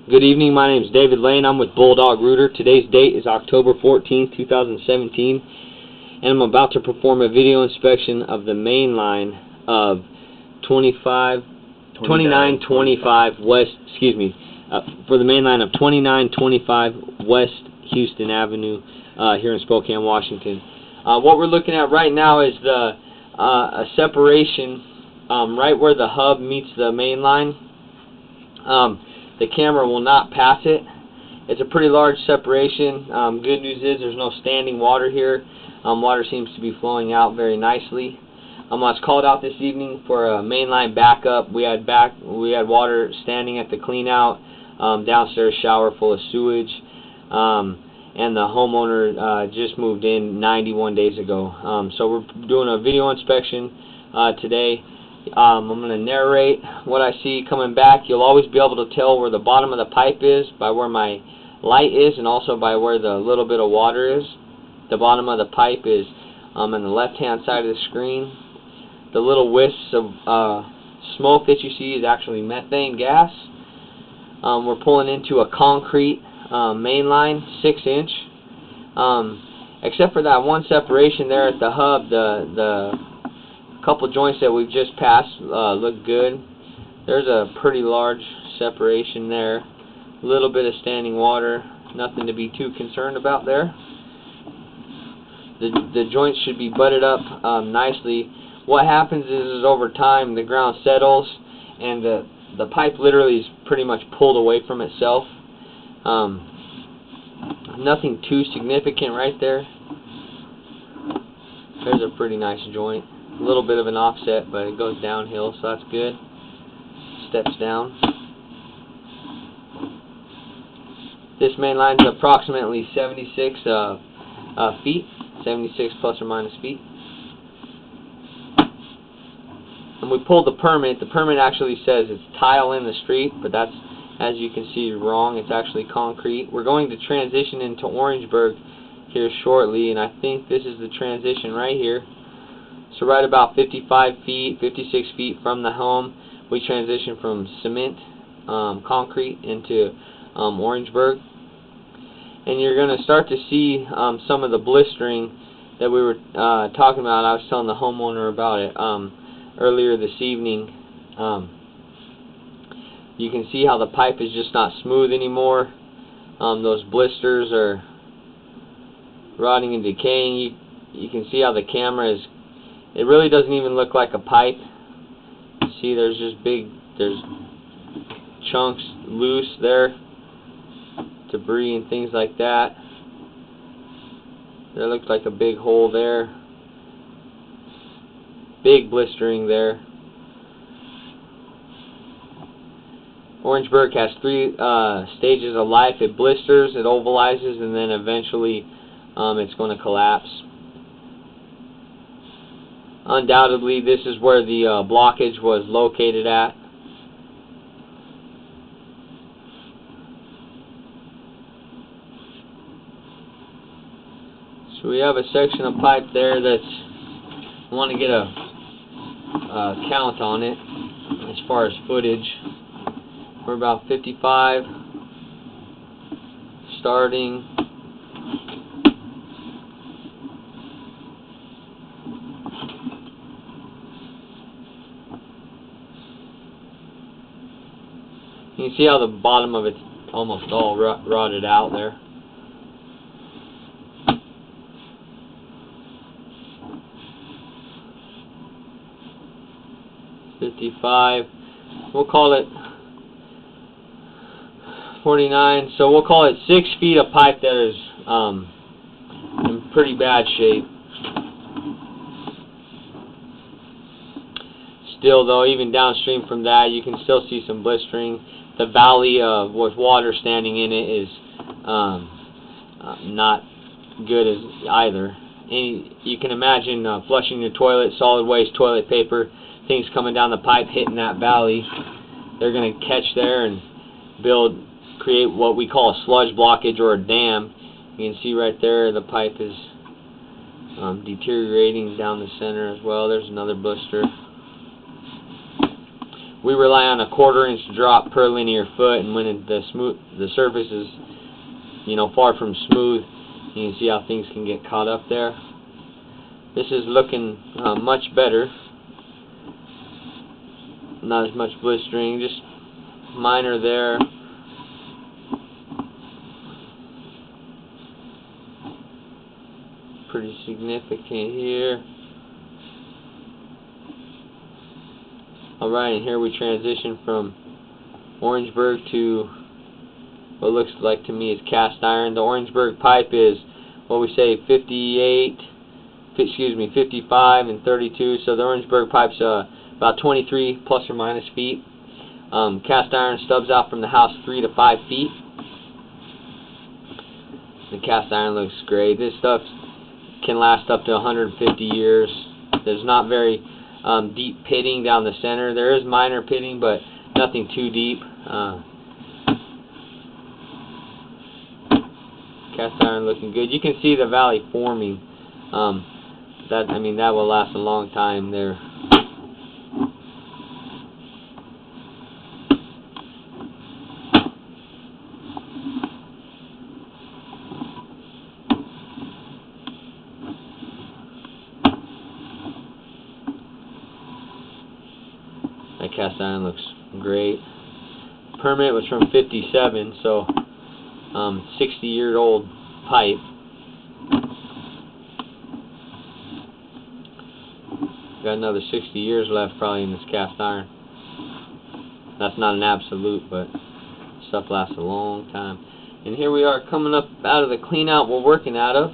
Good evening, my name is David Lane. I'm with Bulldog Rooter. Today's date is October 14th, 2017, and I'm about to perform a video inspection of the main line of 2925 West, for the main line of 2925 West Houston Avenue here in Spokane, Washington. What we're looking at right now is a separation right where the hub meets the main line. The camera will not pass it. It's a pretty large separation. Good news is there's no standing water here. Water seems to be flowing out very nicely. I was called out this evening for a mainline backup. We had water standing at the clean out, downstairs shower full of sewage, and the homeowner just moved in 91 days ago. So we're doing a video inspection today. I'm going to narrate what I see coming back. You'll always be able to tell where the bottom of the pipe is by where my light is, and also by where the little bit of water is. The bottom of the pipe is on the left-hand side of the screen. The little wisps of smoke that you see is actually methane gas. We're pulling into a concrete main line, 6-inch. Except for that one separation there at the hub, the couple joints that we've just passed look good. There's a pretty large separation there. A little bit of standing water. Nothing to be too concerned about there. The joints should be butted up nicely. What happens is over time the ground settles and the pipe literally is pretty much pulled away from itself. Nothing too significant right there. There's a pretty nice joint. A little bit of an offset, but it goes downhill, so that's good. Steps down. This main line is approximately 76 feet, 76 plus or minus feet. And we pulled the permit. The permit actually says it's tile in the street, but that's, as you can see, wrong. It's actually concrete. We're going to transition into Orangeburg here shortly, and I think this is the transition right here. So right about 55 feet, 56 feet from the home, we transition from cement, concrete into Orangeburg. And you're going to start to see some of the blistering that we were talking about. I was telling the homeowner about it earlier this evening. You can see how the pipe is just not smooth anymore. Those blisters are rotting and decaying. You can see how the camera is. It really doesn't even look like a pipe. See, there's chunks loose there, debris and things like that. There looks like a big hole there. Big blistering there. Orangeburg has 3 stages of life. It blisters, it ovalizes, and then eventually it's going to collapse. Undoubtedly, this is where the blockage was located at. So we have a section of pipe there that's, I want to get a count on it as far as footage. We're about 55 starting. You can see how the bottom of it's almost all rotted out there. We'll call it 49. So we'll call it 6 feet of pipe that is in pretty bad shape. Still, though, even downstream from that, you can still see some blistering. The valley with water standing in it is not good as either. You can imagine flushing your toilet, solid waste, toilet paper, things coming down the pipe hitting that valley. They're going to catch there and create what we call a sludge blockage or a dam. You can see right there the pipe is deteriorating down the center as well. There's another blister. we rely on a 1/4 inch drop per linear foot, and when the surface is, you know, far from smooth, you can see how things can get caught up there. This is looking much better. Not as much blistering, just minor there. Pretty significant here. Alright, and here we transition from Orangeburg to what looks like to me is cast iron. The Orangeburg pipe is what we say 55 and 32. So the Orangeburg pipe's about 23 plus or minus feet. Cast iron stubs out from the house 3 to 5 feet. The cast iron looks great. This stuff can last up to 150 years. There's not very deep pitting down the center. There is minor pitting, but nothing too deep. Cast iron looking good. You can see the valley forming. That will last a long time there. That cast iron looks great. Permit was from '57, so 60-year-old pipe. Got another 60 years left probably in this cast iron. That's not an absolute, but stuff lasts a long time. And here we are coming up out of the clean out we're working out of.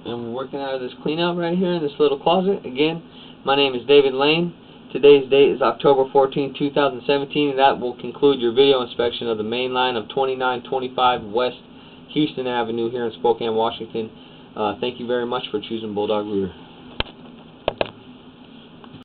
And we're working out of this clean out right here in this little closet. Again, my name is David Lane. Today's date is October 14, 2017, and that will conclude your video inspection of the main line of 2925 West Houston Avenue here in Spokane, Washington. Thank you very much for choosing Bulldog Rooter.